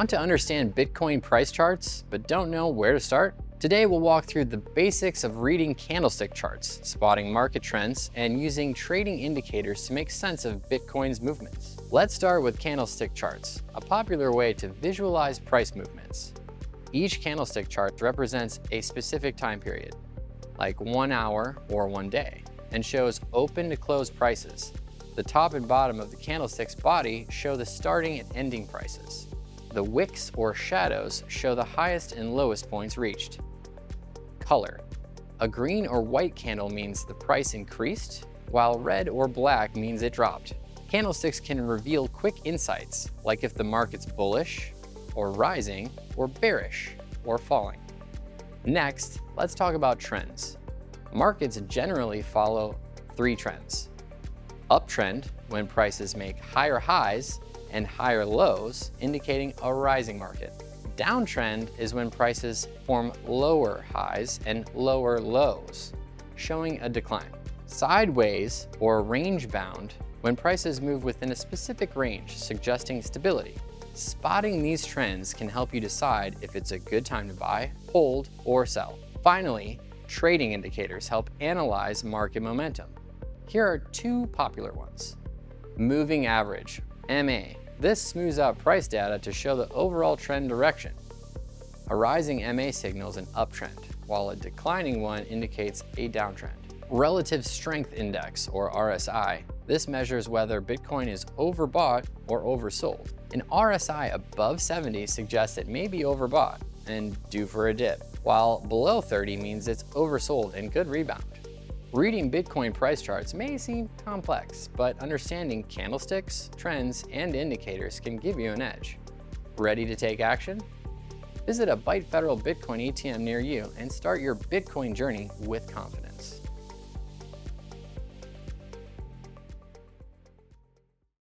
Want to understand Bitcoin price charts, but don't know where to start? Today we'll walk through the basics of reading candlestick charts, spotting market trends, and using trading indicators to make sense of Bitcoin's movements. Let's start with candlestick charts, a popular way to visualize price movements. Each candlestick chart represents a specific time period, like 1 hour or 1 day, and shows open to close prices. The top and bottom of the candlestick's body show the starting and ending prices. The wicks or shadows show the highest and lowest points reached. Color. A green or white candle means the price increased, while red or black means it dropped. Candlesticks can reveal quick insights, like if the market's bullish, or rising, or bearish, or falling. Next, let's talk about trends. Markets generally follow 3 trends. Uptrend, when prices make higher highs and higher lows, indicating a rising market. Downtrend is when prices form lower highs and lower lows, showing a decline. Sideways, or range-bound, when prices move within a specific range, suggesting stability. Spotting these trends can help you decide if it's a good time to buy, hold, or sell. Finally, trading indicators help analyze market momentum. Here are 2 popular ones. Moving average, MA. This smooths out price data to show the overall trend direction. A rising MA signals an uptrend, while a declining one indicates a downtrend. Relative Strength Index, or RSI. This measures whether Bitcoin is overbought or oversold. An RSI above 70 suggests it may be overbought and due for a dip, while below 30 means it's oversold and could rebound. Reading Bitcoin price charts may seem complex, but understanding candlesticks, trends, and indicators can give you an edge. Ready to take action? Visit a Byte Federal Bitcoin ATM near you and start your Bitcoin journey with confidence.